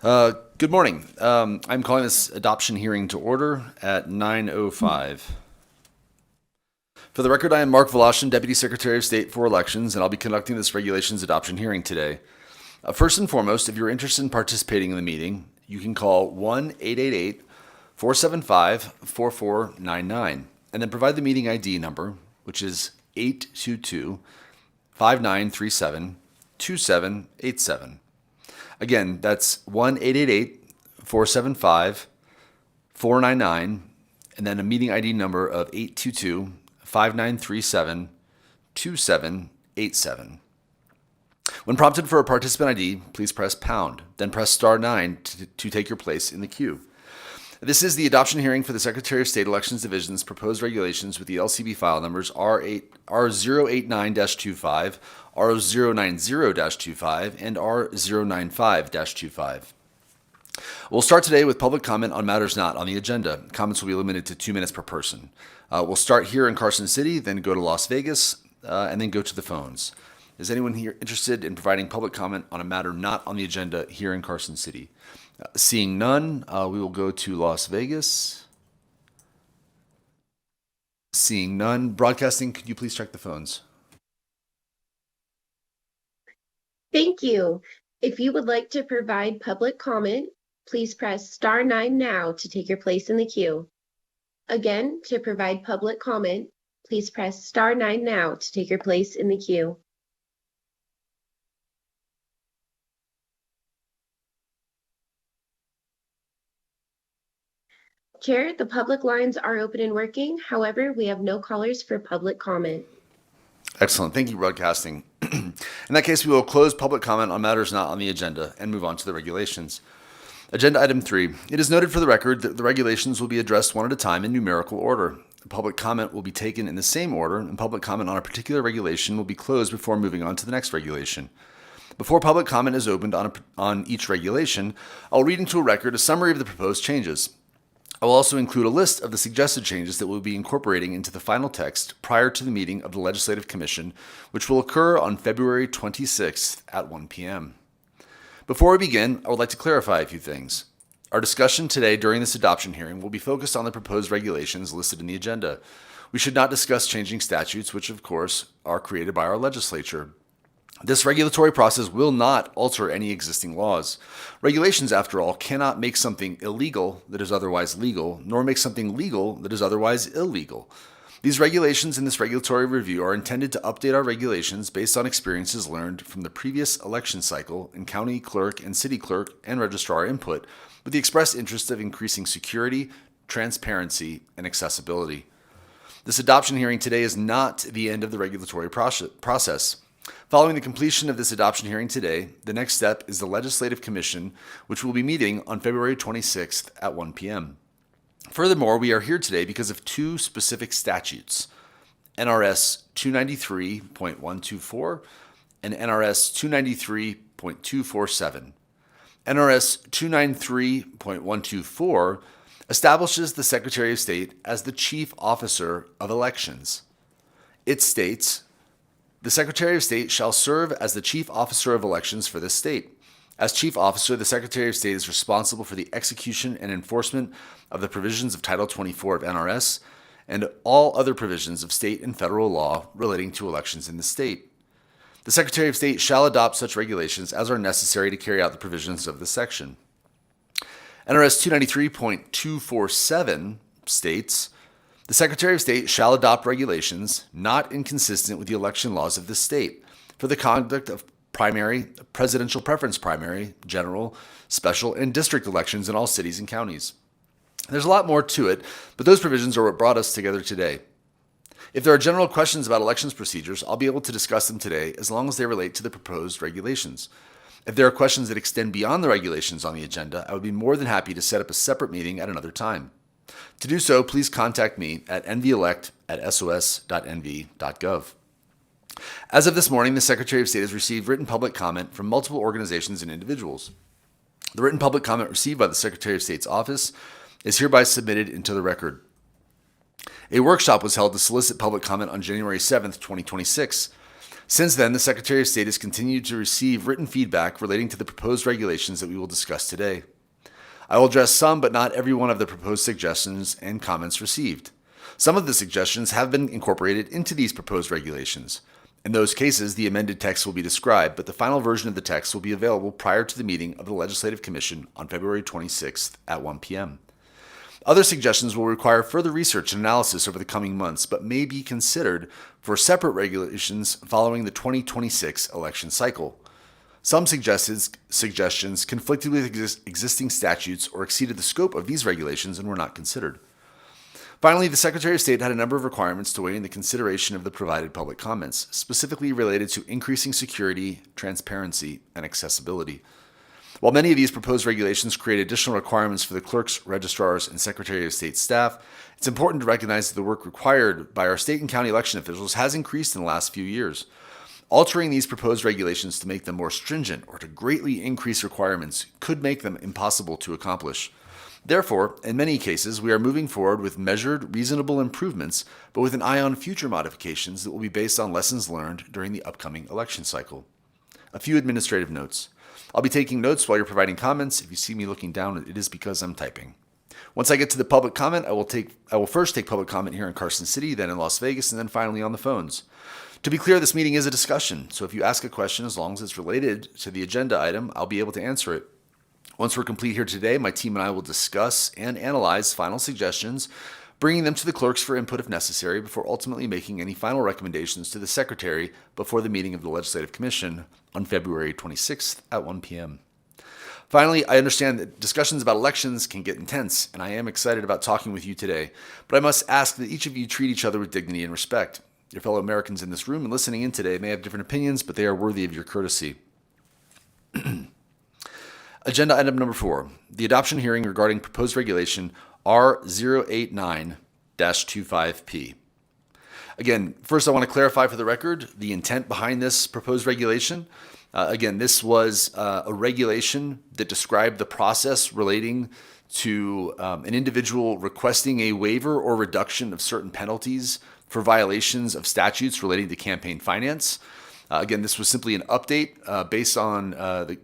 Good morning. I'm calling this adoption hearing to order at 9:05. For the record, I am Mark Voloshin, Deputy Secretary of State for Elections, and I'll be conducting this regulations adoption hearing today. First and foremost, if you're interested in participating in the meeting, you can call 1-888-475-4499 and then provide the meeting ID number, which is 822-5937-2787. Again, that's 1-888-475-499, and then a meeting ID number of 822-5937-2787. When prompted for a participant ID, please press pound, then press star 9 to take your place in the queue. This is the adoption hearing for the Secretary of State Elections Division's proposed regulations with the LCB file numbers R089-25, R090-25, and R095-25. We'll start today with public comment on matters not on the agenda. Comments will be limited to 2 minutes per person. We'll start here in Carson City, then go to Las Vegas, and then go to the phones. Is anyone here interested in providing public comment on a matter not on the agenda here in Carson City? Seeing none, we will go to Las Vegas. Seeing none, broadcasting, could you please check the phones? Thank you. If you would like to provide public comment, please press star 9 now to take your place in the queue. Again, to provide public comment, please press star 9 now to take your place in the queue. Chair, the public lines are open and working. However, we have no callers for public comment. Excellent. Thank you, broadcasting. In that case, we will close public comment on matters not on the agenda and move on to the regulations. Agenda item 3. It is noted for the record that the regulations will be addressed one at a time in numerical order. Public comment will be taken in the same order, and public comment on a particular regulation will be closed before moving on to the next regulation. Before public comment is opened on each regulation, I'll read into a record a summary of the proposed changes. I will also include a list of the suggested changes that we'll be incorporating into the final text prior to the meeting of the Legislative Commission, which will occur on February 26th at 1 p.m. Before we begin, I would like to clarify a few things. Our discussion today during this adoption hearing will be focused on the proposed regulations listed in the agenda. We should not discuss changing statutes, which of course are created by our legislature. This regulatory process will not alter any existing laws. Regulations, after all, cannot make something illegal that is otherwise legal, nor make something legal that is otherwise illegal. These regulations in this regulatory review are intended to update our regulations based on experiences learned from the previous election cycle in county clerk and city clerk and registrar input, with the express interest of increasing security, transparency, and accessibility. This adoption hearing today is not the end of the regulatory process. Following the completion of this adoption hearing today, the next step is the Legislative Commission, which will be meeting on February 26th at 1 p.m. Furthermore, we are here today because of 2 specific statutes, NRS 293.124 and NRS 293.247. NRS 293.124 establishes the Secretary of State as the Chief Officer of Elections. It states, "The Secretary of State shall serve as the Chief Officer of Elections for this state. As Chief Officer, the Secretary of State is responsible for the execution and enforcement of the provisions of Title 24 of NRS and all other provisions of state and federal law relating to elections in the state. The Secretary of State shall adopt such regulations as are necessary to carry out the provisions of this section." NRS 293.247 states, "The Secretary of State shall adopt regulations not inconsistent with the election laws of this state for the conduct of primary, presidential preference primary, general, special, and district elections in all cities and counties." There's a lot more to it, but those provisions are what brought us together today. If there are general questions about elections procedures, I'll be able to discuss them today as long as they relate to the proposed regulations. If there are questions that extend beyond the regulations on the agenda, I would be more than happy to set up a separate meeting at another time. To do so, please contact me at nvelect@sos.nv.gov. As of this morning, the Secretary of State has received written public comment from multiple organizations and individuals. The written public comment received by the Secretary of State's office is hereby submitted into the record. A workshop was held to solicit public comment on January 7th, 2026. Since then, the Secretary of State has continued to receive written feedback relating to the proposed regulations that we will discuss today. I will address some, but not every one of the proposed suggestions and comments received. Some of the suggestions have been incorporated into these proposed regulations. In those cases, the amended text will be described, but the final version of the text will be available prior to the meeting of the Legislative Commission on February 26th at 1 p.m. Other suggestions will require further research and analysis over the coming months, but may be considered for separate regulations following the 2026 election cycle. Some suggestions conflicted with existing statutes or exceeded the scope of these regulations and were not considered. Finally, the Secretary of State had a number of requirements to weigh in the consideration of the provided public comments, specifically related to increasing security, transparency, and accessibility. While many of these proposed regulations create additional requirements for the clerks, registrars, and Secretary of State staff, it's important to recognize that the work required by our state and county election officials has increased in the last few years. Altering these proposed regulations to make them more stringent or to greatly increase requirements could make them impossible to accomplish. Therefore, in many cases, we are moving forward with measured, reasonable improvements, but with an eye on future modifications that will be based on lessons learned during the upcoming election cycle. A few administrative notes. I'll be taking notes while you're providing comments. If you see me looking down, it is because I'm typing. Once I get to the public comment, I will first take public comment here in Carson City, then in Las Vegas, and then finally on the phones. To be clear, this meeting is a discussion, so if you ask a question, as long as it's related to the agenda item, I'll be able to answer it. Once we're complete here today, my team and I will discuss and analyze final suggestions, bringing them to the clerks for input if necessary, before ultimately making any final recommendations to the Secretary before the meeting of the Legislative Commission on February 26th at 1 p.m. Finally, I understand that discussions about elections can get intense, and I am excited about talking with you today, but I must ask that each of you treat each other with dignity and respect. Your fellow Americans in this room and listening in today may have different opinions, but they are worthy of your courtesy. Agenda item number 4, the adoption hearing regarding proposed regulation R089-25P. Again, first I want to clarify for the record the intent behind this proposed regulation. Again, this was a regulation that described the process relating to an individual requesting a waiver or reduction of certain penalties for violations of statutes relating to campaign finance. Again, this was simply an update based on a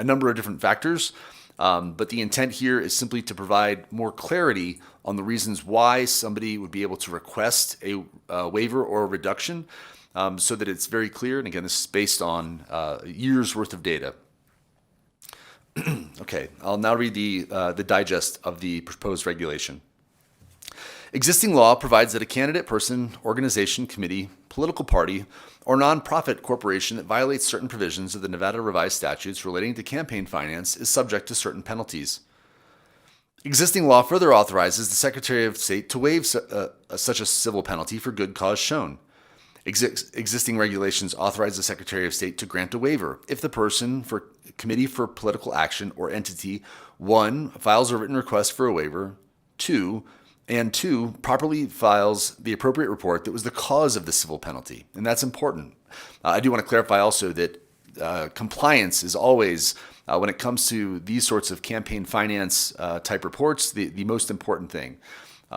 number of different factors, but the intent here is simply to provide more clarity on the reasons why somebody would be able to request a waiver or a reduction, so that it's very clear. And again, this is based on years worth of data. Okay, I'll now read the digest of the proposed regulation. Existing law provides that a candidate, person, organization, committee, political party, or nonprofit corporation that violates certain provisions of the Nevada revised statutes relating to campaign finance is subject to certain penalties. Existing law further authorizes the Secretary of State to waive such a civil penalty for good cause shown. Existing regulations authorize the Secretary of State to grant a waiver if the person, for committee for political action, or entity, 1, files a written request for a waiver, 2, properly files the appropriate report that was the cause of the civil penalty. And that's important. I do want to clarify also that compliance is always, when it comes to these sorts of campaign finance type reports, the most important thing.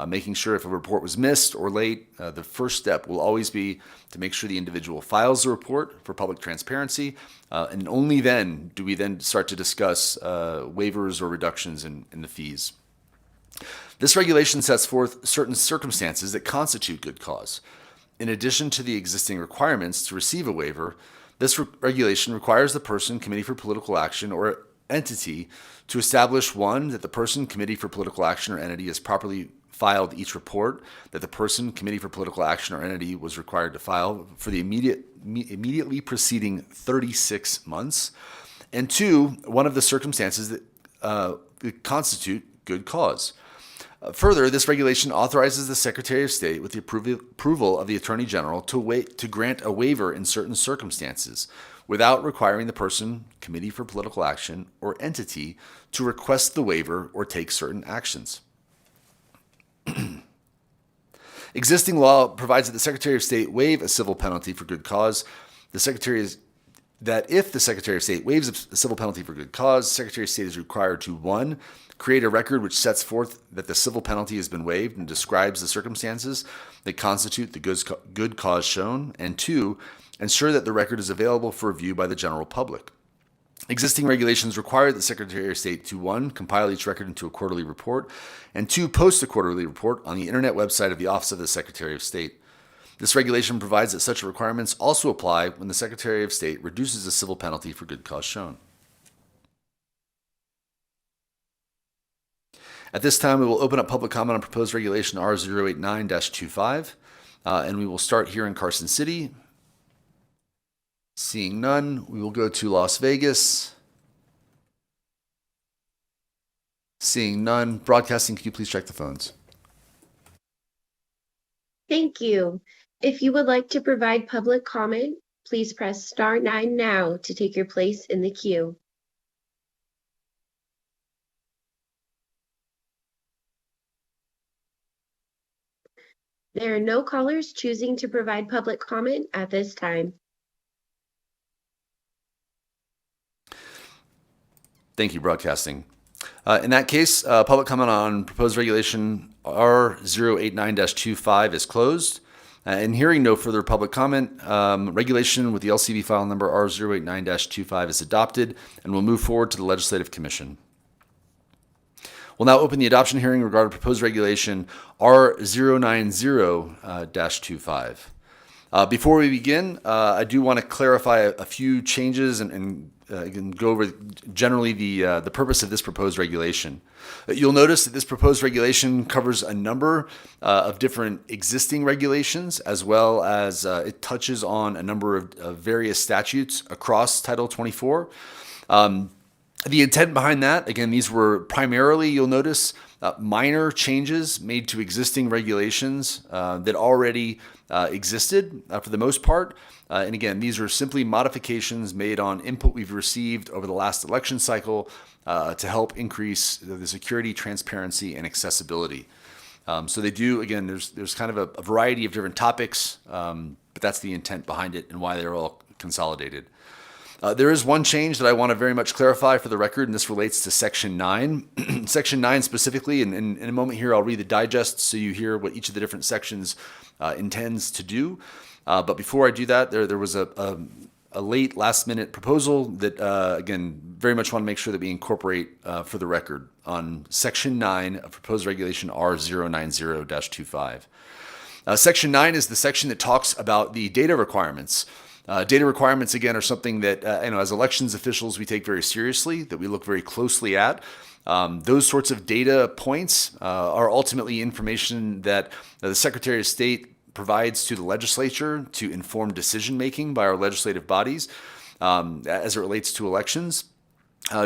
Making sure if a report was missed or late, the first step will always be to make sure the individual files the report for public transparency, and only then do we then start to discuss waivers or reductions in the fees. This regulation sets forth certain circumstances that constitute good cause. In addition to the existing requirements to receive a waiver, this regulation requires the person, committee for political action, or entity to establish 1, that the person, committee for political action, or entity has properly filed each report that the person, committee for political action, or entity was required to file for the immediately preceding 36 months, and 2, one of the circumstances that constitute good cause. Further, this regulation authorizes the Secretary of State, with the approval of the Attorney General, to grant a waiver in certain circumstances without requiring the person, committee for political action, or entity to request the waiver or take certain actions. Existing law provides that the Secretary of State waive a civil penalty for good cause. If the Secretary of State waives a civil penalty for good cause, the Secretary of State is required to 1, create a record which sets forth that the civil penalty has been waived and describes the circumstances that constitute the good cause shown, and 2, ensure that the record is available for review by the general public. Existing regulations require the Secretary of State to 1. Compile each record into a quarterly report, and 2. Post a quarterly report on the internet website of the Office of the Secretary of State. This regulation provides that such requirements also apply when the Secretary of State reduces a civil penalty for good cause shown. At this time, we will open up public comment on proposed regulation R089-25, and we will start here in Carson City. Seeing none, we will go to Las Vegas. Seeing none, broadcasting, could you please check the phones? Thank you. If you would like to provide public comment, please press star 9 now to take your place in the queue. There are no callers choosing to provide public comment at this time. Thank you, broadcasting. In that case, public comment on proposed regulation R089-25 is closed. And hearing no further public comment, regulation with the LCB file number R089-25 is adopted and will move forward to the Legislative Commission. We'll now open the adoption hearing regarding proposed regulation R090-25. Before we begin, I do want to clarify a few changes and go over generally the purpose of this proposed regulation. You'll notice that this proposed regulation covers a number of different existing regulations, as well as it touches on a number of various statutes across Title 24. The intent behind that, again, these were primarily, you'll notice, minor changes made to existing regulations that already existed for the most part. And again, these are simply modifications made on input we've received over the last election cycle to help increase the security, transparency, and accessibility. So they do, again, there's kind of a variety of different topics, but that's the intent behind it and why they're all consolidated. There is one change that I want to very much clarify for the record, and this relates to Section 9. Section 9 specifically, and in a moment here I'll read the digest so you hear what each of the different sections intends to do. But before I do that, there was a late last-minute proposal that, again, very much want to make sure that we incorporate for the record on Section 9 of proposed regulation R090-25. Section 9 is the section that talks about the data requirements. Data requirements, again, are something that, as elections officials, we take very seriously, that we look very closely at. Those sorts of data points are ultimately information that the Secretary of State provides to the legislature to inform decision-making by our legislative bodies as it relates to elections.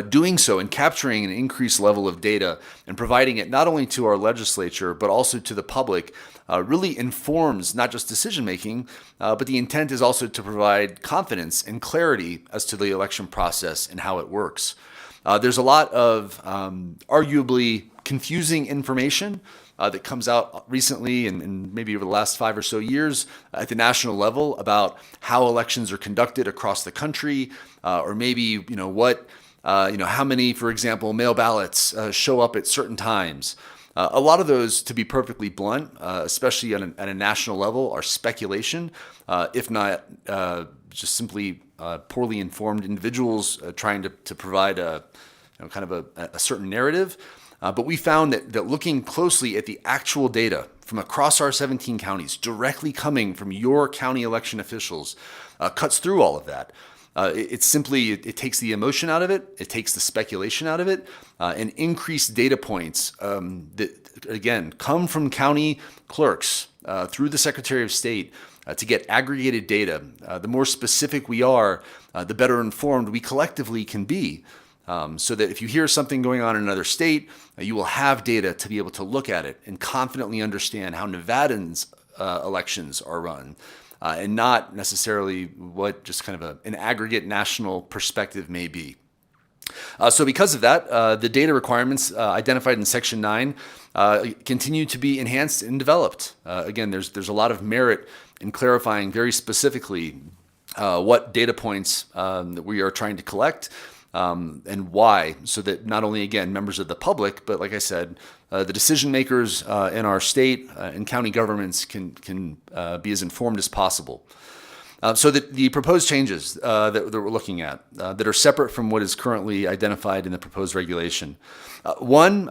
Doing so and capturing an increased level of data and providing it not only to our legislature, but also to the public really informs not just decision-making, but the intent is also to provide confidence and clarity as to the election process and how it works. There's a lot of arguably confusing information that comes out recently and maybe over the last 5 or so years at the national level about how elections are conducted across the country, or maybe, how many, for example, mail ballots show up at certain times. A lot of those, to be perfectly blunt, especially at a national level, are speculation, if not just simply poorly informed individuals trying to provide a certain narrative. But we found that looking closely at the actual data from across our 17 counties, directly coming from your county election officials, cuts through all of that. It takes the emotion out of it, it takes the speculation out of it, and increased data points that, again, come from county clerks through the Secretary of State to get aggregated data. The more specific we are, the better informed we collectively can be. So that if you hear something going on in another state, you will have data to be able to look at it and confidently understand how Nevadans' elections are run. And not necessarily what just kind of an aggregate national perspective may be. So because of that, the data requirements identified in Section 9 continue to be enhanced and developed. Again, there's a lot of merit in clarifying very specifically what data points that we are trying to collect and why, so that not only, again, members of the public, but like I said, the decision makers in our state and county governments can be as informed as possible. So the proposed changes that we're looking at that are separate from what is currently identified in the proposed regulation. One,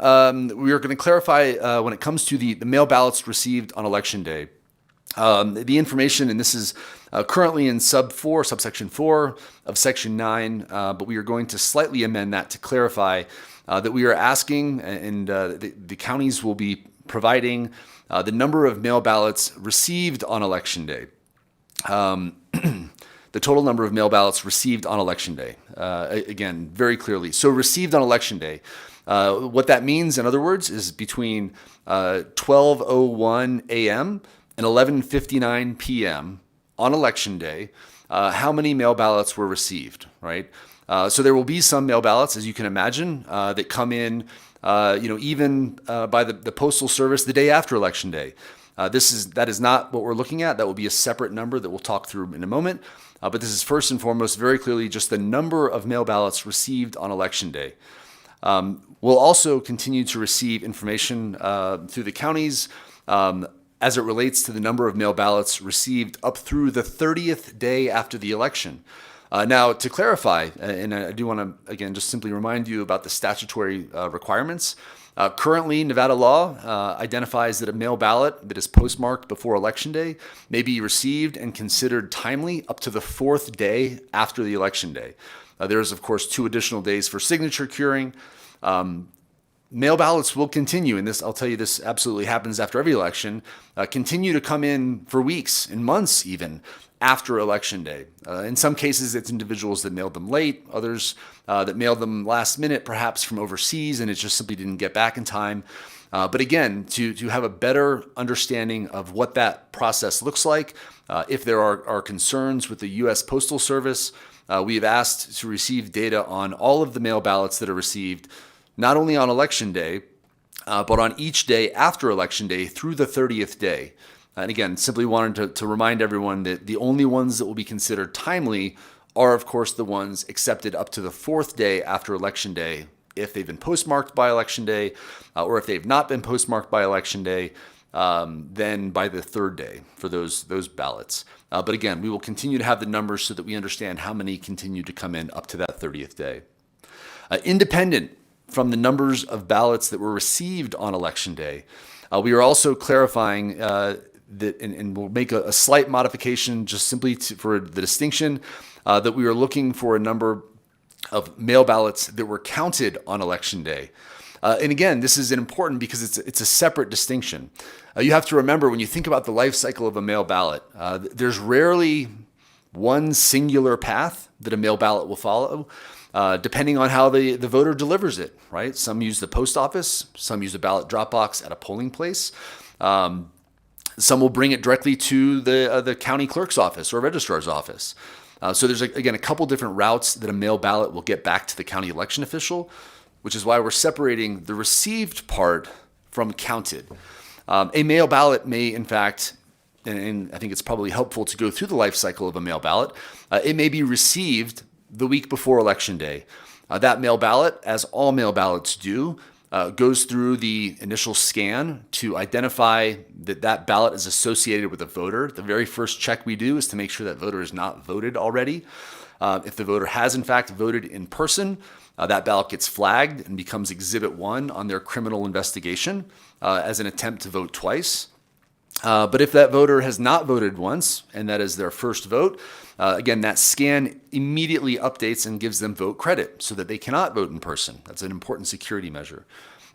we are going to clarify when it comes to the mail ballots received on election day. The information, and this is currently in subsection 4 of section 9, but we are going to slightly amend that to clarify that we are asking, and the counties will be providing the number of mail ballots received on election day. The total number of mail ballots received on election day. Again, very clearly. So received on election day. What that means, in other words, is between 12:01 a.m. and 11:59 p.m. on election day, how many mail ballots were received, right? So there will be some mail ballots, as you can imagine, that come in, even by the Postal Service the day after election day. That is not what we're looking at. That will be a separate number that we'll talk through in a moment. But this is first and foremost very clearly just the number of mail ballots received on election day. We'll also continue to receive information through the counties as it relates to the number of mail ballots received up through the 30th day after the election. Now, to clarify, and I do want to, again, just simply remind you about the statutory requirements. Currently, Nevada law identifies that a mail ballot that is postmarked before Election Day may be received and considered timely up to the 4th day after the Election Day. There is, of course, 2 additional days for signature curing. Mail ballots will continue, and this, I'll tell you, this absolutely happens after every election, continue to come in for weeks and months even after Election Day. In some cases, it's individuals that mailed them late, others that mailed them last minute, perhaps from overseas, and it just simply didn't get back in time. But again, to have a better understanding of what that process looks like, if there are concerns with the U.S. Postal Service, we have asked to receive data on all of the mail ballots that are received, not only on Election Day, but on each day after Election Day through the 30th day. And again, simply wanted to remind everyone that the only ones that will be considered timely are, of course, the ones accepted up to the 4th day after Election Day, if they've been postmarked by Election Day, or if they've not been postmarked by Election Day, then by the 3rd day for those ballots. But again, we will continue to have the numbers so that we understand how many continue to come in up to that 30th day. Independent from the numbers of ballots that were received on Election Day, we are also clarifying that, and we'll make a slight modification just simply for the distinction that we are looking for a number of mail ballots that were counted on Election Day. And again, this is important because it's a separate distinction. You have to remember, when you think about the life cycle of a mail ballot, there's rarely one singular path that a mail ballot will follow, depending on how the voter delivers it, right? Some use the post office, some use a ballot drop box at a polling place. Some will bring it directly to the county clerk's office or registrar's office. So there's, again, a couple different routes that a mail ballot will get back to the county election official, which is why we're separating the received part from counted. A mail ballot may, in fact, and I think it's probably helpful to go through the life cycle of a mail ballot, it may be received the week before Election Day. That mail ballot, as all mail ballots do, goes through the initial scan to identify that ballot is associated with a voter. The very first check we do is to make sure that voter is not voted already. If the voter has, in fact, voted in person, that ballot gets flagged and becomes Exhibit 1 on their criminal investigation as an attempt to vote twice. But if that voter has not voted once, and that is their first vote, again, that scan immediately updates and gives them vote credit so that they cannot vote in person. That's an important security measure.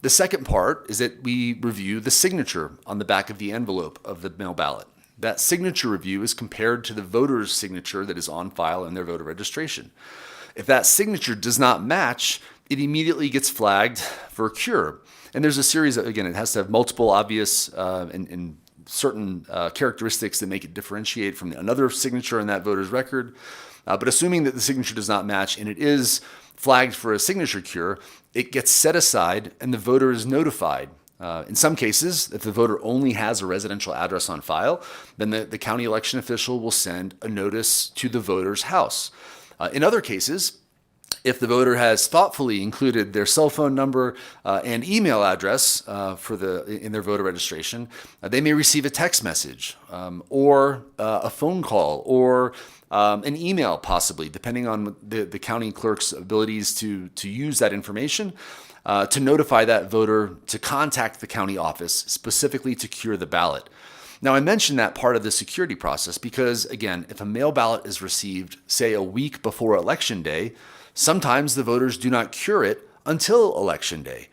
The second part is that we review the signature on the back of the envelope of the mail ballot. That signature review is compared to the voter's signature that is on file in their voter registration. If that signature does not match, it immediately gets flagged for cure. And there's a series of, again, it has to have multiple obvious and certain characteristics that make it differentiate from another signature in that voter's record. But assuming that the signature does not match and it is flagged for a signature cure, it gets set aside and the voter is notified. In some cases, if the voter only has a residential address on file, then the county election official will send a notice to the voter's house. In other cases, If the voter has thoughtfully included their cell phone number and email address in their voter registration, they may receive a text message or a phone call or an email, possibly, depending on the county clerk's abilities to use that information to notify that voter to contact the county office specifically to cure the ballot. Now, I mentioned that part of the security process because, again, if a mail ballot is received, say, a week before Election Day, sometimes the voters do not cure it until Election Day.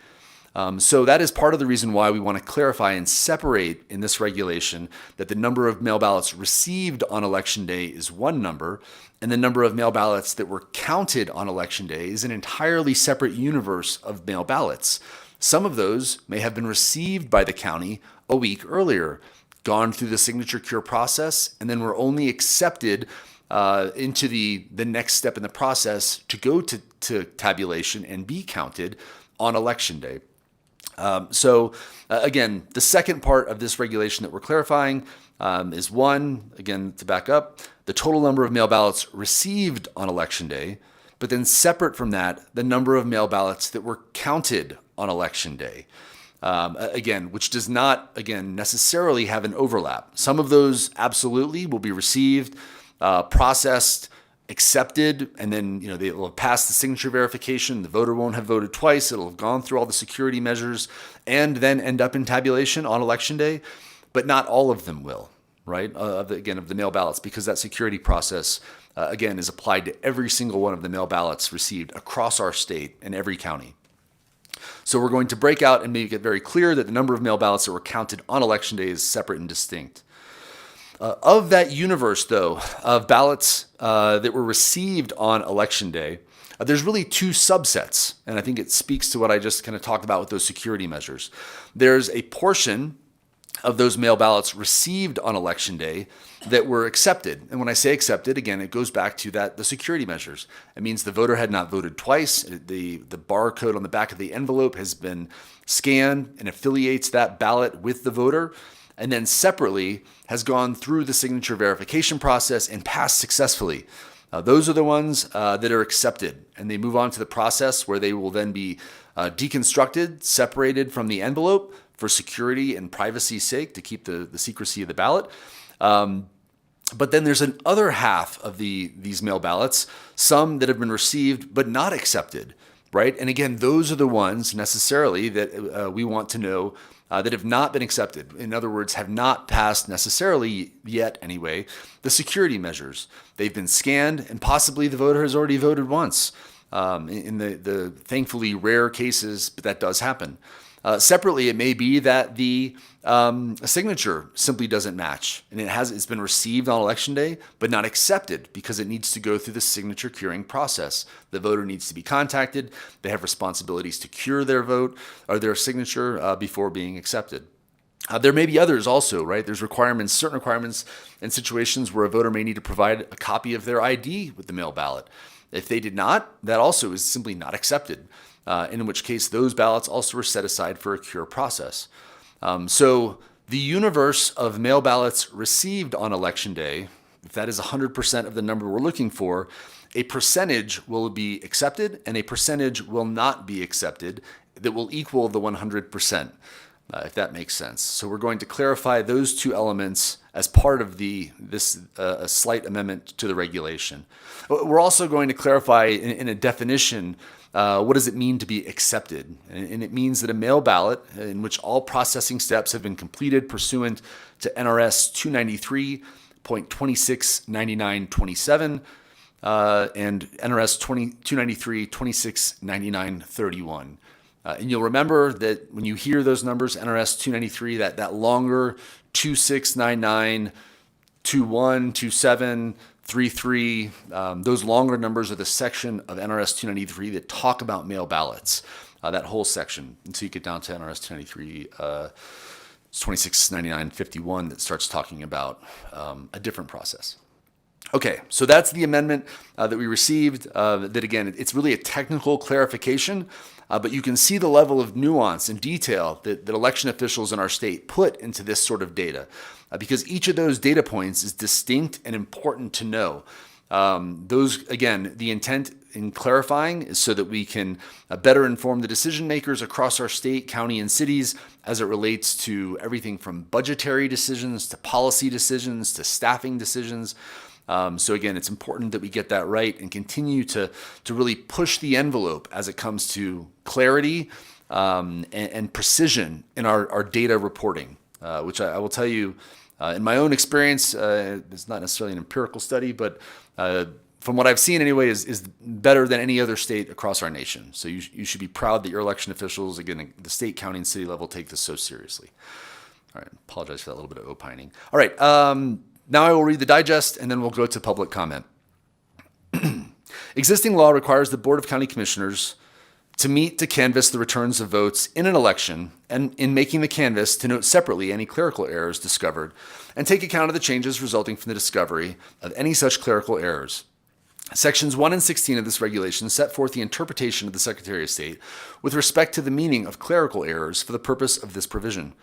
So that is part of the reason why we want to clarify and separate in this regulation that the number of mail ballots received on Election Day is one number, and the number of mail ballots that were counted on Election Day is an entirely separate universe of mail ballots. Some of those may have been received by the county a week earlier, gone through the signature cure process, and then were only accepted into the next step in the process to go to tabulation and be counted on Election Day. Again, the second part of this regulation that we're clarifying is one, again, to back up, the total number of mail ballots received on Election Day, but then separate from that, the number of mail ballots that were counted on Election Day. Again, which does not, again, necessarily have an overlap. Some of those absolutely will be received, processed, accepted, and then they will have passed the signature verification. The voter won't have voted twice. It'll have gone through all the security measures and then end up in tabulation on Election Day. But not all of them will, right? Of the mail ballots, because that security process, again, is applied to every single one of the mail ballots received across our state and every county. So we're going to break out and make it very clear that the number of mail ballots that were counted on Election Day is separate and distinct. Of that universe, though, of ballots that were received on Election Day, there's really two subsets, and I think it speaks to what I just kind of talked about with those security measures. There's a portion of those mail ballots received on Election Day that were accepted. And when I say accepted, again, it goes back to the security measures. It means the voter had not voted twice. The barcode on the back of the envelope has been scanned and affiliates that ballot with the voter, and then separately has gone through the signature verification process and passed successfully. Those are the ones that are accepted, and they move on to the process where they will then be deconstructed, separated from the envelope for security and privacy's sake to keep the secrecy of the ballot. But then there's an other half of these mail ballots, some that have been received but not accepted, right? And again, those are the ones necessarily that we want to know that have not been accepted. In other words, have not passed necessarily yet anyway, the security measures. They've been scanned and possibly the voter has already voted once. In the thankfully rare cases, but that does happen. Separately, it may be that the signature simply doesn't match, and it's been received on Election Day, but not accepted because it needs to go through the signature curing process. The voter needs to be contacted. They have responsibilities to cure their vote or their signature before being accepted. There may be others also, right? There's certain requirements in situations where a voter may need to provide a copy of their ID with the mail ballot. If they did not, that also is simply not accepted. In which case those ballots also were set aside for a cure process. So the universe of mail ballots received on Election Day, if that is 100% of the number we're looking for, a percentage will be accepted and a percentage will not be accepted that will equal the 100%, if that makes sense. So we're going to clarify those two elements as part of this slight amendment to the regulation. We're also going to clarify in a definition what does it mean to be accepted? And it means that a mail ballot in which all processing steps have been completed pursuant to NRS 293.269927 and NRS 293.269931. And you'll remember that when you hear those numbers, NRS 293, that longer 2699, 21, 27, 33, those longer numbers are the section of NRS 293 that talk about mail ballots, that whole section. Until you get down to NRS 293, it's 2699.51 that starts talking about a different process. Okay, so that's the amendment that we received. That again, it's really a technical clarification, but you can see the level of nuance and detail that election officials in our state put into this sort of data, because each of those data points is distinct and important to know. Those, again, the intent in clarifying is so that we can better inform the decision makers across our state, county, and cities as it relates to everything from budgetary decisions to policy decisions to staffing decisions. So again, it's important that we get that right and continue to really push the envelope as it comes to clarity and precision in our data reporting, which I will tell you, in my own experience, it's not necessarily an empirical study, but from what I've seen anyway, is better than any other state across our nation. So you should be proud that your election officials, again, the state, county, and city level, take this so seriously. All right, apologize for that little bit of opining. All right, now I will read the digest, and then we'll go to public comment. Existing law requires the Board of County Commissioners to meet to canvass the returns of votes in an election, and in making the canvass to note separately any clerical errors discovered and take account of the changes resulting from the discovery of any such clerical errors. Sections 1 and 16 of this regulation set forth the interpretation of the Secretary of State with respect to the meaning of clerical errors for the purpose of this provision.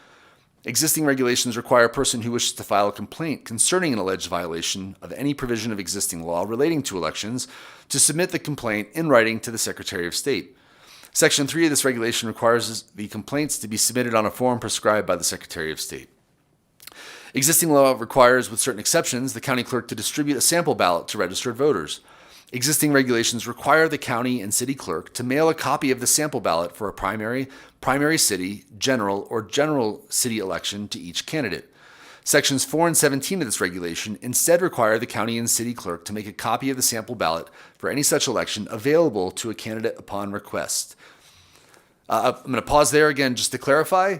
Existing regulations require a person who wishes to file a complaint concerning an alleged violation of any provision of existing law relating to elections to submit the complaint in writing to the Secretary of State. Section 3 of this regulation requires the complaints to be submitted on a form prescribed by the Secretary of State. Existing law requires, with certain exceptions, the county clerk to distribute a sample ballot to registered voters. Existing regulations require the county and city clerk to mail a copy of the sample ballot for a primary city, general, or general city election to each candidate. Sections 4 and 17 of this regulation instead require the county and city clerk to make a copy of the sample ballot for any such election available to a candidate upon request. I'm going to pause there again just to clarify.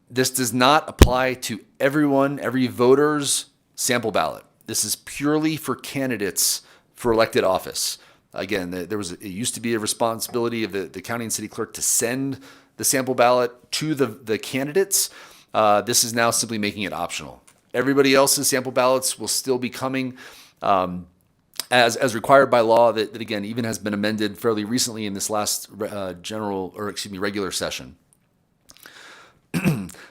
This does not apply to everyone, every voter's sample ballot. This is purely for candidates for elected office. Again, it used to be a responsibility of the county and city clerk to send the sample ballot to the candidates. This is now simply making it optional. Everybody else's sample ballots will still be coming as required by law that again even has been amended fairly recently in this last regular session.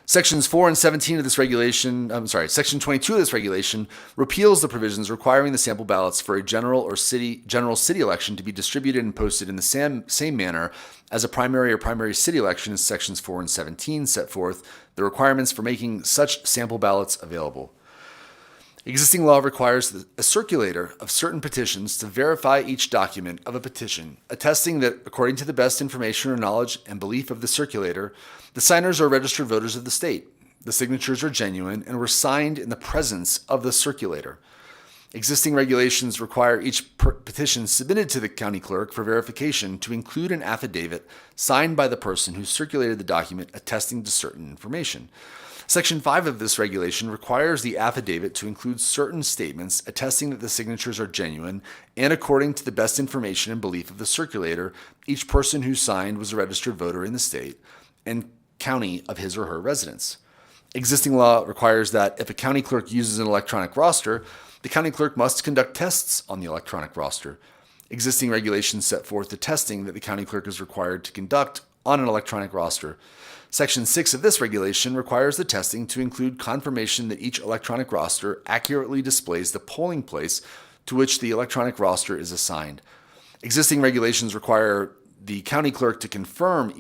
Sections 4 and 17 of this regulation, Section 22 of this regulation repeals the provisions requiring the sample ballots for a general city election to be distributed and posted in the same manner as a primary or primary city election as Sections 4 and 17 set forth the requirements for making such sample ballots available. Existing law requires a circulator of certain petitions to verify each document of a petition, attesting that, according to the best information or knowledge and belief of the circulator, the signers are registered voters of the state. The signatures are genuine and were signed in the presence of the circulator. Existing regulations require each petition submitted to the county clerk for verification to include an affidavit signed by the person who circulated the document attesting to certain information. Section 5 of this regulation requires the affidavit to include certain statements attesting that the signatures are genuine and according to the best information and belief of the circulator, each person who signed was a registered voter in the state and county of his or her residence. Existing law requires that if a county clerk uses an electronic roster, the county clerk must conduct tests on the electronic roster. Existing regulations set forth the testing that the county clerk is required to conduct on an electronic roster. Section 6 of this regulation requires the testing to include confirmation that each electronic roster accurately displays the polling place to which the electronic roster is assigned. Existing regulations require the county clerk to confirm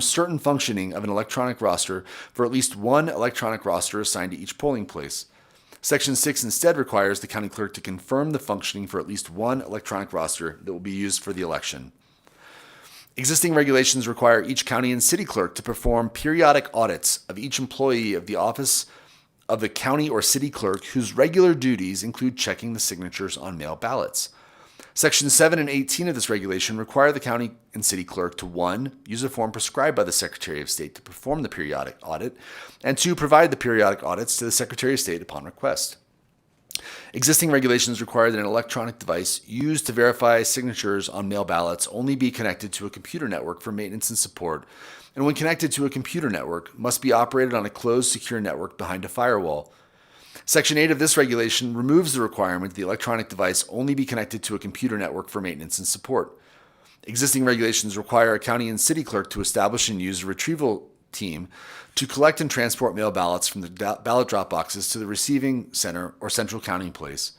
certain functioning of an electronic roster for at least one electronic roster assigned to each polling place. Section 6 instead requires the county clerk to confirm the functioning for at least one electronic roster that will be used for the election. Existing regulations require each county and city clerk to perform periodic audits of each employee of the office of the county or city clerk whose regular duties include checking the signatures on mail ballots. Sections 7 and 18 of this regulation require the county and city clerk to 1. Use a form prescribed by the Secretary of State to perform the periodic audit, and 2. Provide the periodic audits to the Secretary of State upon request. Existing regulations require that an electronic device used to verify signatures on mail ballots only be connected to a computer network for maintenance and support, and when connected to a computer network, must be operated on a closed, secure network behind a firewall. Section 8 of this regulation removes the requirement that the electronic device only be connected to a computer network for maintenance and support. Existing regulations require a county and city clerk to establish and use a retrieval team to collect and transport mail ballots from the ballot drop boxes to the receiving center or central counting place.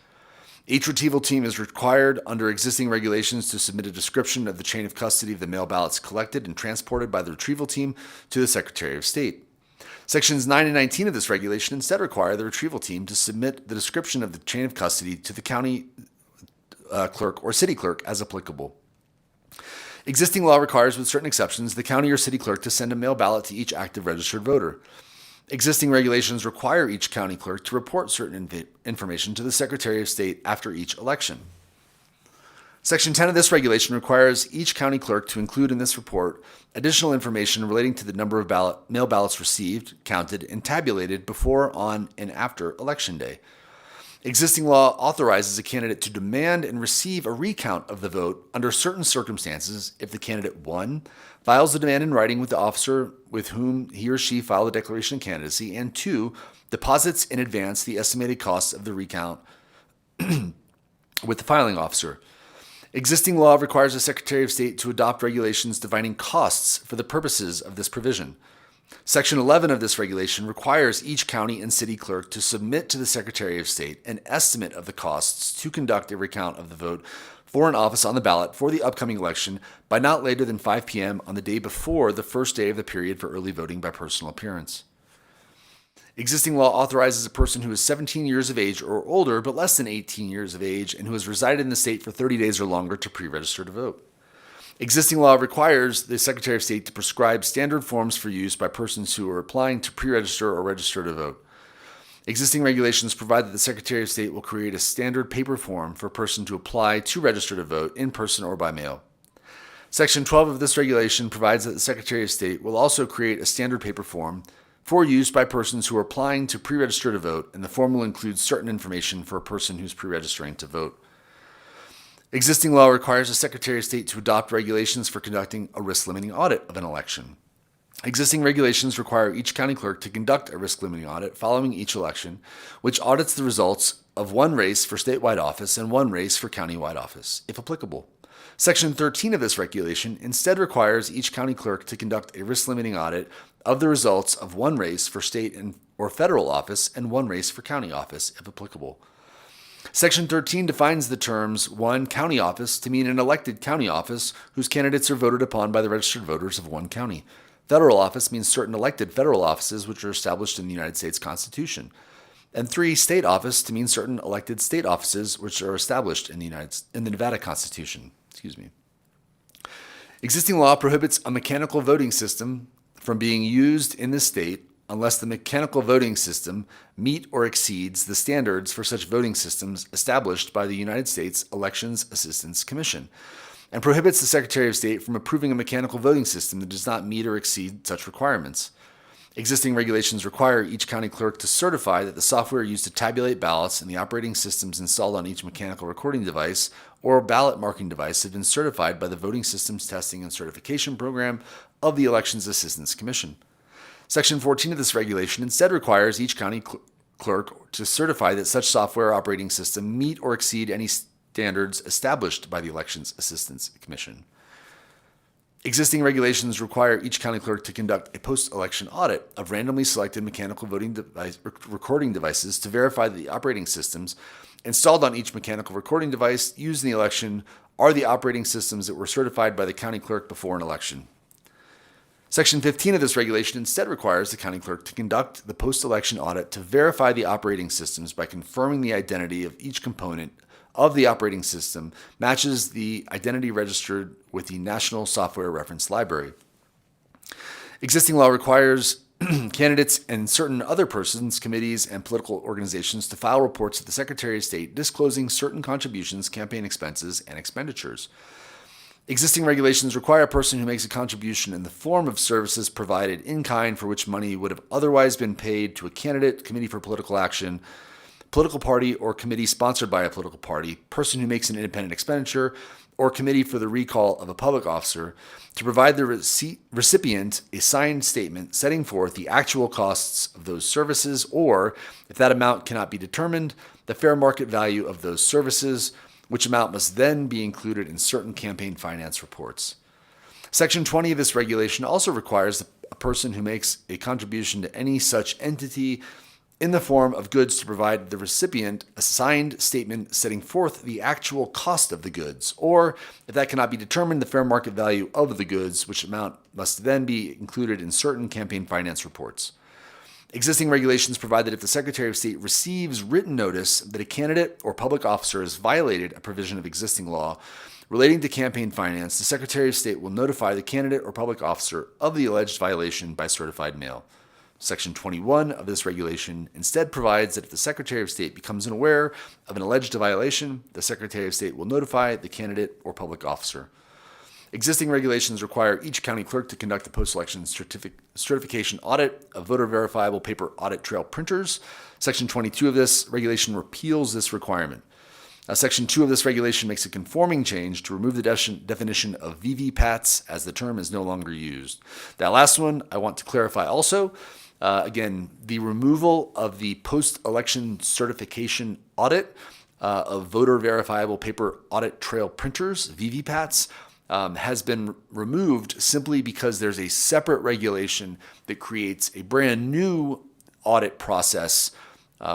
Each retrieval team is required under existing regulations to submit a description of the chain of custody of the mail ballots collected and transported by the retrieval team to the Secretary of State. Sections 9 and 19 of this regulation instead require the retrieval team to submit the description of the chain of custody to the county clerk or city clerk as applicable. Existing law requires, with certain exceptions, the county or city clerk to send a mail ballot to each active registered voter. Existing regulations require each county clerk to report certain information to the Secretary of State after each election. Section 10 of this regulation requires each county clerk to include in this report additional information relating to the number of mail ballots received, counted, and tabulated before, on, and after Election Day. Existing law authorizes a candidate to demand and receive a recount of the vote under certain circumstances if the candidate 1. Files the demand in writing with the officer with whom he or she filed the declaration of candidacy, and 2. Deposits in advance the estimated costs of the recount with the filing officer. Existing law requires the Secretary of State to adopt regulations defining costs for the purposes of this provision. Section 11 of this regulation requires each county and city clerk to submit to the Secretary of State an estimate of the costs to conduct a recount of the vote for an office on the ballot for the upcoming election by not later than 5 p.m. on the day before the first day of the period for early voting by personal appearance. Existing law authorizes a person who is 17 years of age or older but less than 18 years of age and who has resided in the state for 30 days or longer to pre-register to vote. Existing law requires the Secretary of State to prescribe standard forms for use by persons who are applying to pre-register or register to vote. Existing regulations provide that the Secretary of State will create a standard paper form for a person to apply to register to vote in person or by mail. Section 12 of this regulation provides that the Secretary of State will also create a standard paper form for use by persons who are applying to pre-register to vote, and the form will include certain information for a person who's pre-registering to vote. Existing law requires the Secretary of State to adopt regulations for conducting a risk-limiting audit of an election. Existing regulations require each county clerk to conduct a risk-limiting audit following each election, which audits the results of one race for statewide office and one race for countywide office, if applicable. Section 13 of this regulation instead requires each county clerk to conduct a risk-limiting audit of the results of one race for state or federal office and one race for county office, if applicable. Section 13 defines the terms 1. County office to mean an elected county office whose candidates are voted upon by the registered voters of one county. Federal office means certain elected federal offices which are established in the United States Constitution. And 3. State office to mean certain elected state offices which are established in the Nevada Constitution. Existing law prohibits a mechanical voting system from being used in the state unless the mechanical voting system meet or exceeds the standards for such voting systems established by the United States Elections Assistance Commission, and prohibits the Secretary of State from approving a mechanical voting system that does not meet or exceed such requirements. Existing regulations require each county clerk to certify that the software used to tabulate ballots and the operating systems installed on each mechanical recording device or ballot marking device have been certified by the Voting Systems Testing and Certification Program of the Elections Assistance Commission. Section 14 of this regulation instead requires each county clerk to certify that such software or operating system meet or exceed any standards established by the Elections Assistance Commission. Existing regulations require each county clerk to conduct a post-election audit of randomly selected mechanical voting recording devices to verify that the operating systems installed on each mechanical recording device used in the election are the operating systems that were certified by the county clerk before an election. Section 15 of this regulation instead requires the county clerk to conduct the post-election audit to verify the operating systems by confirming the identity of each component of the operating system matches the identity registered with the National Software Reference Library. Existing law requires candidates and certain other persons, committees, and political organizations to file reports to the Secretary of State disclosing certain contributions, campaign expenses, and expenditures. Existing regulations require a person who makes a contribution in the form of services provided in kind for which money would have otherwise been paid to a candidate, committee for political action, political party, or committee sponsored by a political party, person who makes an independent expenditure, or committee for the recall of a public officer, to provide the recipient a signed statement setting forth the actual costs of those services, or, if that amount cannot be determined, the fair market value of those services, which amount must then be included in certain campaign finance reports. Section 20 of this regulation also requires a person who makes a contribution to any such entity in the form of goods to provide the recipient a signed statement setting forth the actual cost of the goods, or if that cannot be determined, the fair market value of the goods, which amount must then be included in certain campaign finance reports. Existing regulations provide that if the Secretary of State receives written notice that a candidate or public officer has violated a provision of existing law relating to campaign finance, the Secretary of State will notify the candidate or public officer of the alleged violation by certified mail. Section 21 of this regulation instead provides that if the Secretary of State becomes aware of an alleged violation, the Secretary of State will notify the candidate or public officer. Existing regulations require each county clerk to conduct a post-election certification audit of voter verifiable paper audit trail printers. Section 22 of this regulation repeals this requirement. Section 2 of this regulation makes a conforming change to remove the definition of VVPATs, as the term is no longer used. That last one I want to clarify also. Again, the removal of the post-election certification audit of voter verifiable paper audit trail printers, VVPATs, has been removed simply because there's a separate regulation that creates a brand new audit process.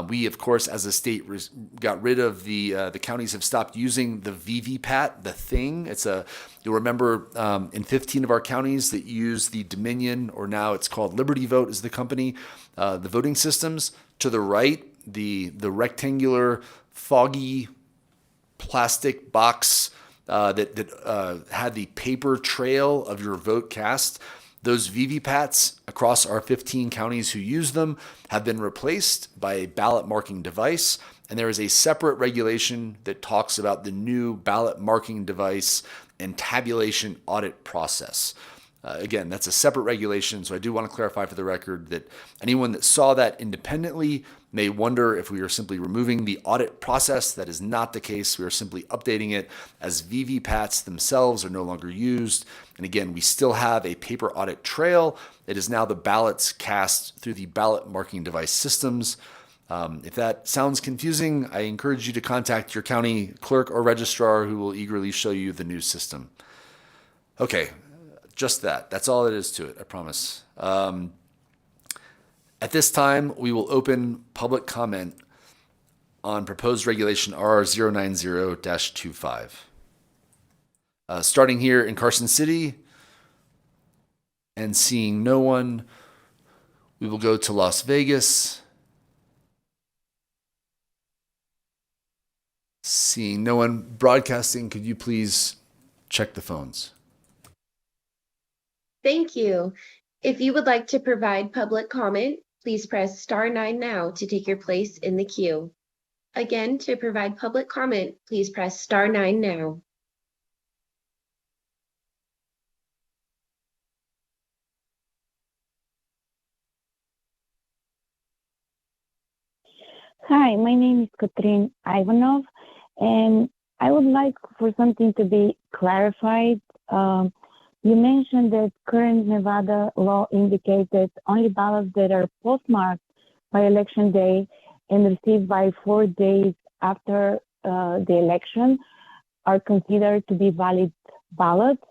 We, of course, as a state, got rid of the counties have stopped using the VVPAT, the thing. You'll remember in 15 of our counties that use the Dominion, or now it's called Liberty Vote is the company, the voting systems. To the right, the rectangular, foggy plastic box that had the paper trail of your vote cast. Those VVPATs across our 15 counties who use them have been replaced by a ballot marking device, and there is a separate regulation that talks about the new ballot marking device and tabulation audit process. Again, that's a separate regulation, so I do want to clarify for the record that anyone that saw that independently may wonder if we are simply removing the audit process. That is not the case. We are simply updating it as VVPATs themselves are no longer used. And again, we still have a paper audit trail. It is now the ballots cast through the ballot marking device systems. If that sounds confusing, I encourage you to contact your county clerk or registrar who will eagerly show you the new system. Okay, just that. That's all it is to it, I promise. At this time, we will open public comment on proposed regulation R090-25. Starting here in Carson City and seeing no one, we will go to Las Vegas. Seeing no one broadcasting, could you please check the phones? Thank you. If you would like to provide public comment, please press *9 now to take your place in the queue. Again, to provide public comment, please press *9 now. Hi, my name is Katrin Ivanov, and I would like for something to be clarified. You mentioned that current Nevada law indicates that only ballots that are postmarked by election day and received by 4 days after the election are considered to be valid ballots.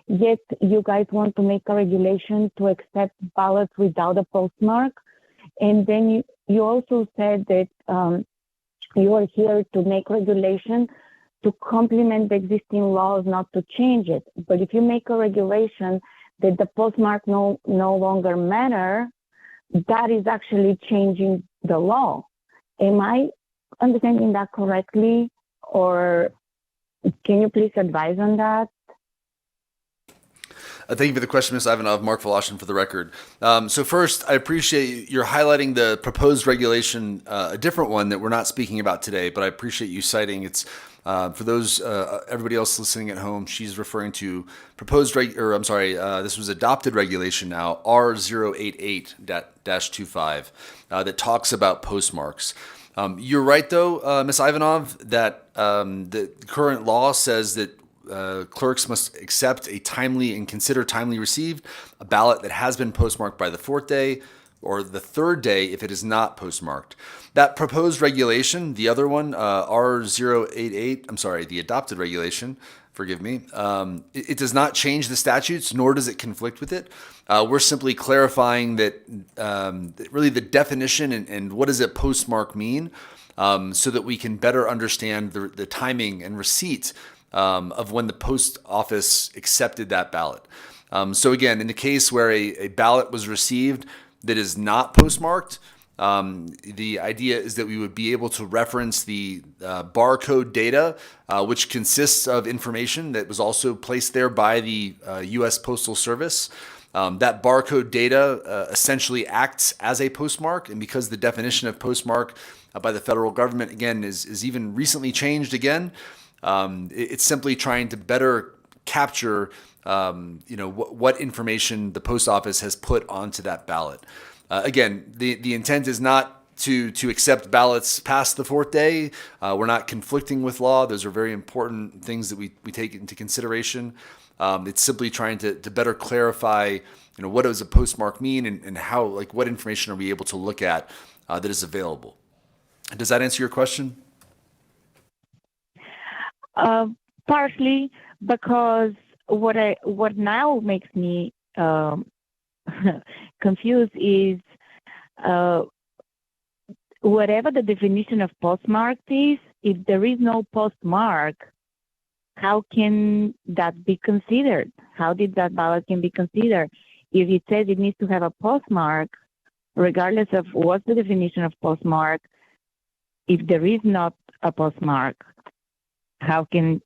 Yet you guys want to make a regulation to accept ballots without a postmark. And then you also said that you are here to make regulation to complement the existing laws, not to change it. But if you make a regulation that the postmark no longer matter, that is actually changing the law. Am I understanding that correctly? Or can you please advise on that? Thank you for the question, Ms. Ivanov. Mark Voloshin for the record. So first, I appreciate you're highlighting the proposed regulation, a different one that we're not speaking about today, but I appreciate you citing it's for those everybody else listening at home. She's referring to this was adopted regulation now R088-25 that talks about postmarks. You're right, though, Ms. Ivanov, that the current law says that clerks must accept a timely and consider timely received a ballot that has been postmarked by the 4th day or the 3rd day if it is not postmarked. That proposed regulation, the other one, R088, the adopted regulation, forgive me. It does not change the statutes, nor does it conflict with it. We're simply clarifying that really the definition and what does a postmark mean, so that we can better understand the timing and receipt of when the post office accepted that ballot. So again, in the case where a ballot was received that is not postmarked, the idea is that we would be able to reference the barcode data, which consists of information that was also placed there by the U.S. Postal Service. That barcode data essentially acts as a postmark, and because the definition of postmark by the federal government, again, is even recently changed again, it's simply trying to better capture what information the post office has put onto that ballot. Again, the intent is not to accept ballots past the fourth day. We're not conflicting with law. Those are very important things that we take into consideration. It's simply trying to better clarify, what does a postmark mean and how, what information are we able to look at that is available. Does that answer your question? Partially, because what now makes me confused is whatever the definition of postmark is, if there is no postmark, how can that be considered? How did that ballot can be considered? If it says it needs to have a postmark, regardless of what's the definition of postmark, if there is not a postmark, how can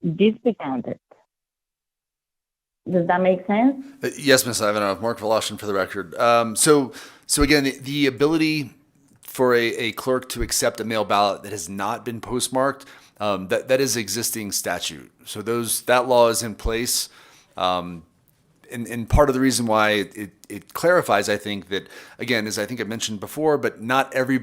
this be counted? Does that make sense? Yes, Ms. Ivanov. Mark Voloshin for the record. So again, the ability for a clerk to accept a mail ballot that has not been postmarked, that is existing statute. So that law is in place. And part of the reason why it clarifies, I think, that, again, as I think I mentioned before, but not every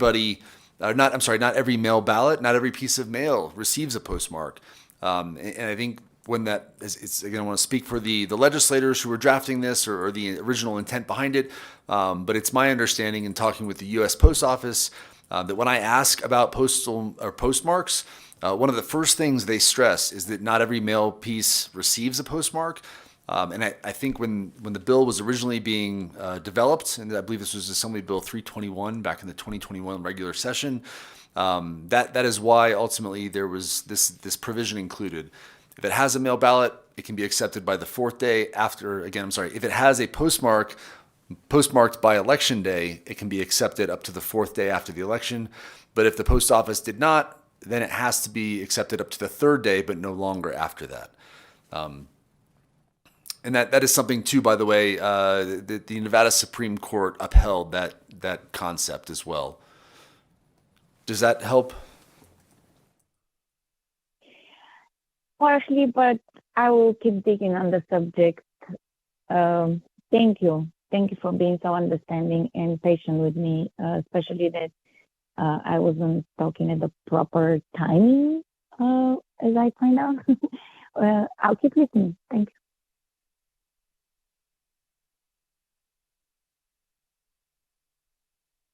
mail ballot, not every piece of mail receives a postmark. And I think when that is, again, I want to speak for the legislators who were drafting this or the original intent behind it. But it's my understanding in talking with the U.S. Post Office that when I ask about postal or postmarks, one of the first things they stress is that not every mail piece receives a postmark. And I think when the bill was originally being developed, and I believe this was Assembly Bill 321 back in the 2021 regular session, that is why ultimately there was this provision included. If it has a mail ballot, it can be accepted by the fourth day after, if it has a postmarked by election day, it can be accepted up to the fourth day after the election. But if the post office did not, then it has to be accepted up to the third day, but no longer after that. And that is something too, by the way, the Nevada Supreme Court upheld that concept as well. Does that help? Partially, but I will keep digging on the subject. Thank you. Thank you for being so understanding and patient with me, especially that I wasn't talking at the proper timing, as I find out. I'll keep listening. Thank you.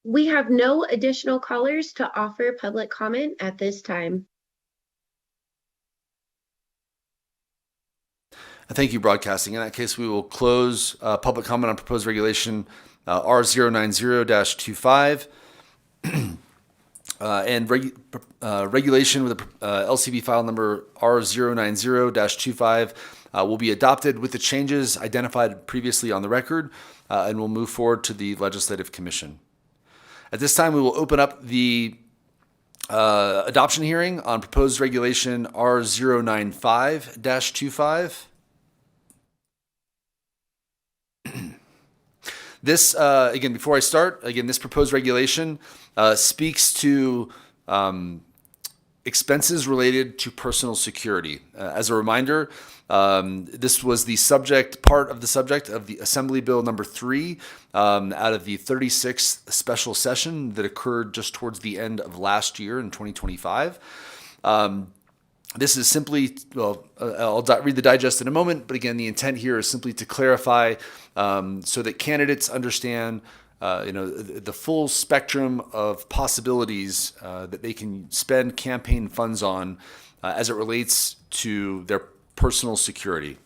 We have no additional callers to offer public comment at this time. Thank you, Broadcasting. In that case, we will close public comment on proposed regulation R090-25 and regulation with LCB file number R090-25 will be adopted with the changes identified previously on the record and will move forward to the Legislative Commission. At this time, we will open up the adoption hearing on proposed regulation R095-25. This, again, before I start, this proposed regulation speaks to expenses related to personal security. As a reminder, this was the part of the Assembly Bill number 3 out of the 36th special session that occurred just towards the end of last year in 2025. This is simply, I'll read the digest in a moment, but again, the intent here is simply to clarify so that candidates understand the full spectrum of possibilities that they can spend campaign funds on as it relates to their personal security.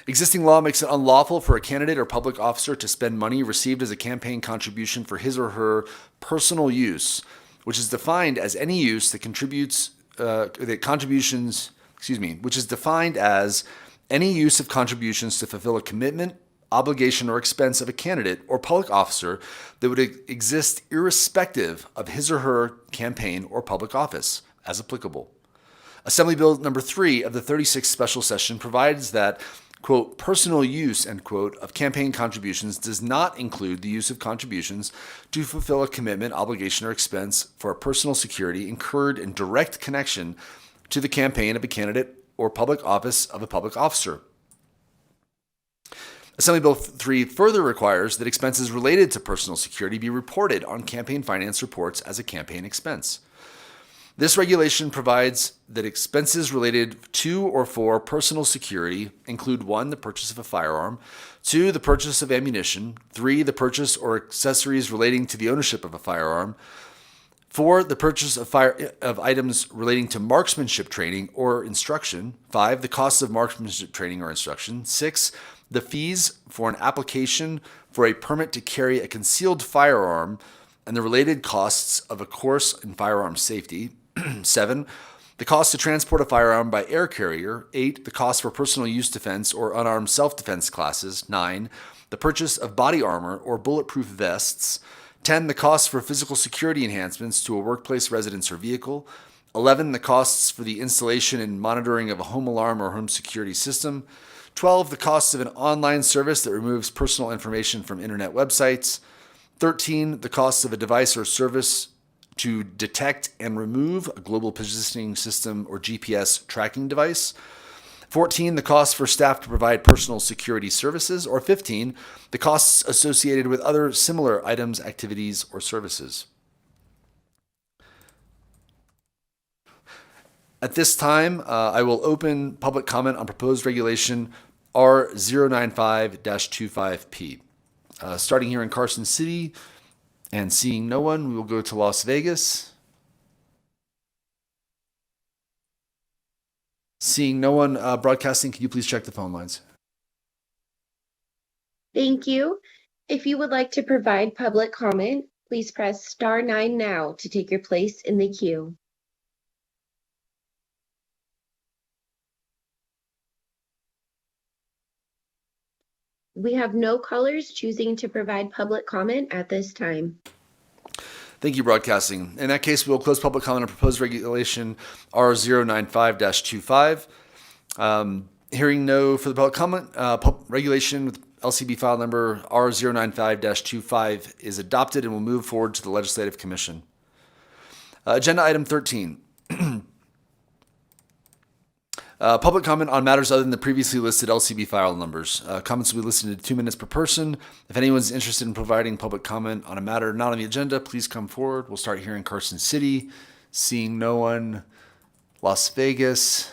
Existing law makes it unlawful for a candidate or public officer to spend money received as a campaign contribution for his or her personal use, which is defined as any use that which is defined as any use of contributions to fulfill a commitment, obligation, or expense of a candidate or public officer that would exist irrespective of his or her campaign or public office, as applicable. Assembly Bill number 3 of the 36th special session provides that, quote, personal use, end quote, of campaign contributions does not include the use of contributions to fulfill a commitment, obligation, or expense for a personal security incurred in direct connection to the campaign of a candidate or public office of a public officer. Assembly Bill 3 further requires that expenses related to personal security be reported on campaign finance reports as a campaign expense. This regulation provides that expenses related to or for personal security include 1, the purchase of a firearm, 2, the purchase of ammunition, 3, the purchase or accessories relating to the ownership of a firearm, 4, the purchase of items relating to marksmanship training or instruction, 5, the costs of marksmanship training or instruction, 6, the fees for an application for a permit to carry a concealed firearm and the related costs of a course in firearm safety, 7, the cost to transport a firearm by air carrier, 8, the cost for personal use defense or unarmed self-defense classes, 9, the purchase of body armor or bulletproof vests, 10, the cost for physical security enhancements to a workplace residence or vehicle, 11, the costs for the installation and monitoring of a home alarm or home security system, 12, the costs of an online service that removes personal information from internet websites, 13, the costs of a device or service to detect and remove a global positioning system or GPS tracking device, 14, the costs for staff to provide personal security services, or 15, the costs associated with other similar items, activities, or services. At this time, I will open public comment on proposed regulation R095-25P. Starting here in Carson City and seeing no one, we will go to Las Vegas. Seeing no one broadcasting, can you please check the phone lines? Thank you. If you would like to provide public comment, please press star 9 now to take your place in the queue. We have no callers choosing to provide public comment at this time. Thank you, broadcasting. In that case, we will close public comment on proposed regulation R095-25. Hearing no further public comment, regulation with LCB file number R095-25 is adopted and will move forward to the Legislative Commission. Agenda item 13. Public comment on matters other than the previously listed LCB file numbers. Comments will be listed to 2 minutes per person. If anyone's interested in providing public comment on a matter not on the agenda, please come forward. We'll start here in Carson City. Seeing no one. Las Vegas.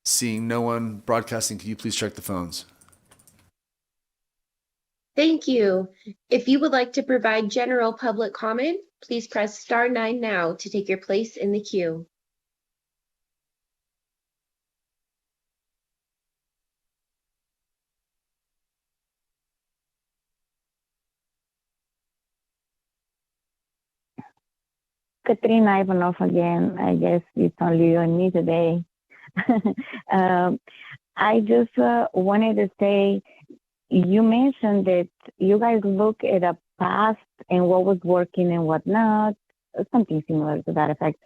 Seeing no one broadcasting, can you please check the phones? Thank you. If you would like to provide general public comment, please press star 9 now to take your place in the queue. Katrina Ivanov again. I guess it's only you and me today. I just wanted to say, you mentioned that you guys look at a past and what was working and what not, something similar to that effect,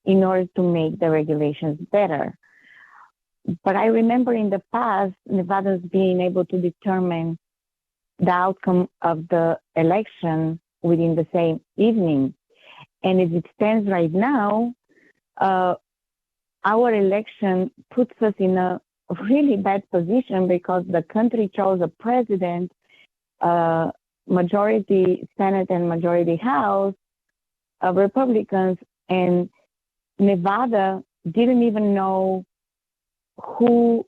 in order to make the regulations better. But I remember in the past, Nevada's being able to determine the outcome of the election within the same evening. And as it stands right now, our election puts us in a really bad position because the country chose a president, majority Senate and majority House of Republicans, and Nevada didn't even know who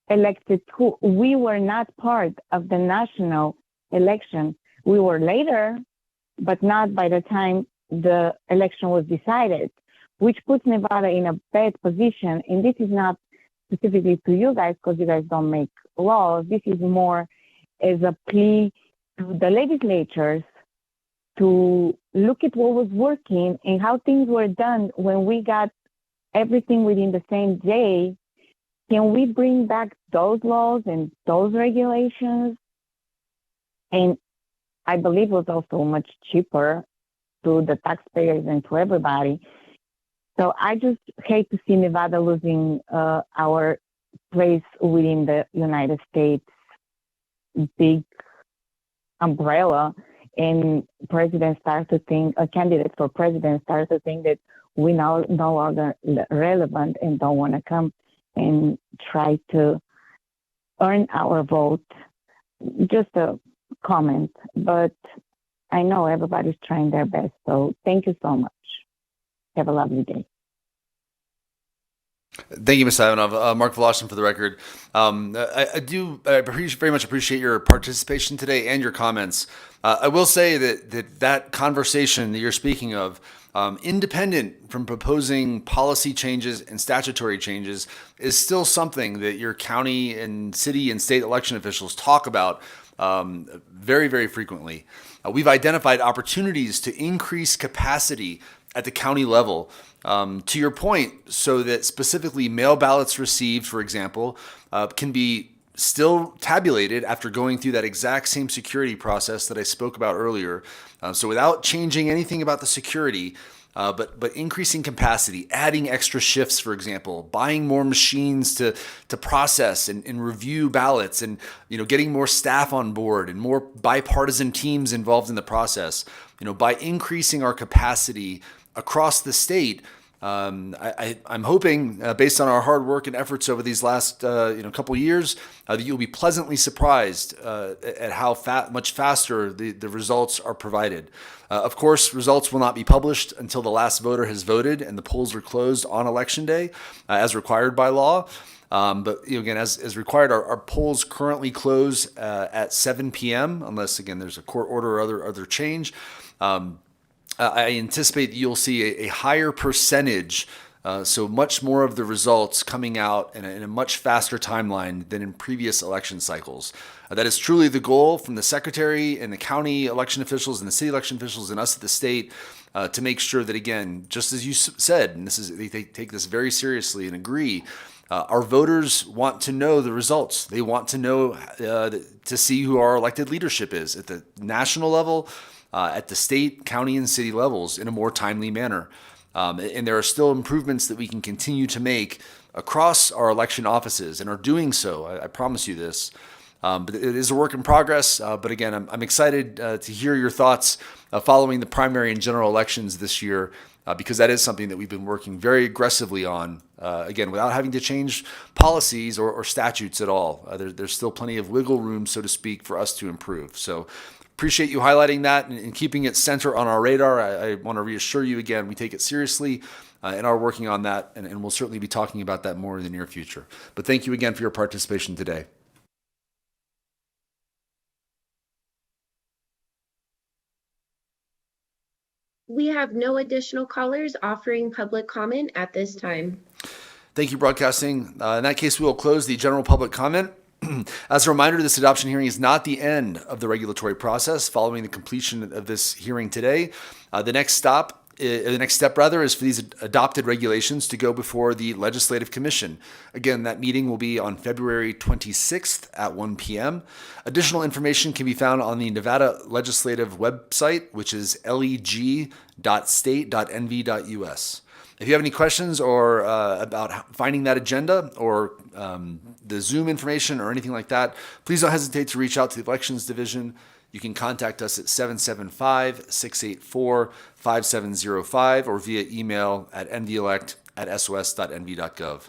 elected who. We were not part of the national election. We were later, but not by the time the election was decided. which puts Nevada in a bad position. And this is not specifically to you guys because you guys don't make laws. This is more as a plea to the legislatures to look at what was working and how things were done when we got everything within the same day. Can we bring back those laws and those regulations? And I believe it was also much cheaper to the taxpayers and to everybody. So I just hate to see Nevada losing our place within the United States big umbrella, and president starts to think, a candidate for president starts to think that we now no longer relevant and don't want to come and try to earn our vote. Just a comment, but I know everybody's trying their best. So thank you so much. Have a lovely day. Thank you, Ms. Ivanov. Mark Voloshin for the record. I very much appreciate your participation today and your comments. I will say that conversation that you're speaking of, independent from proposing policy changes and statutory changes, is still something that your county and city and state election officials talk about very, very frequently. We've identified opportunities to increase capacity at the county level, to your point, so that specifically mail ballots received, for example, can be still tabulated after going through that exact same security process that I spoke about earlier. So without changing anything about the security, but increasing capacity, adding extra shifts, for example, buying more machines to process and review ballots, and getting more staff on board and more bipartisan teams involved in the process. By increasing our capacity across the state, I'm hoping, based on our hard work and efforts over these last couple years, that you'll be pleasantly surprised at how much faster the results are provided. Of course, results will not be published until the last voter has voted and the polls are closed on election day, as required by law. But again, as required, our polls currently close at 7 p.m. unless again there's a court order or other change. I anticipate that you'll see a higher percentage, so much more of the results coming out in a much faster timeline than in previous election cycles. That is truly the goal from the secretary and the county election officials and the city election officials and us at the state, to make sure that, again, just as you said, and they take this very seriously and agree, our voters want to know the results. They want to know, to see who our elected leadership is at the national level, at the state, county, and city levels in a more timely manner. And there are still improvements that we can continue to make across our election offices and are doing so. I promise you this. But it is a work in progress. But again, I'm excited to hear your thoughts following the primary and general elections this year, because that is something that we've been working very aggressively on, again, without having to change policies or statutes at all. There's still plenty of wiggle room, so to speak, for us to improve. So appreciate you highlighting that and keeping it center on our radar. I want to reassure you again, we take it seriously and are working on that, and we'll certainly be talking about that more in the near future. But thank you again for your participation today. We have no additional callers offering public comment at this time. Thank you, Broadcasting. In that case, we will close the general public comment. As a reminder, this adoption hearing is not the end of the regulatory process. Following the completion of this hearing today, the next step is for these adopted regulations to go before the Legislative Commission. Again, that meeting will be on February 26th at 1 p.m. Additional information can be found on the Nevada Legislative website, which is leg.state.nv.us. If you have any questions or about finding that agenda or the Zoom information or anything like that, please don't hesitate to reach out to the Elections Division. You can contact us at 775-684-5705 or via email at nvelect@sos.nv.gov.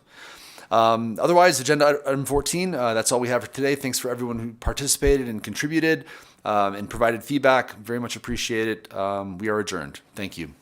Otherwise, agenda item 14, that's all we have for today. Thanks for everyone who participated and contributed and provided feedback. Very much appreciate it. We are adjourned. Thank you.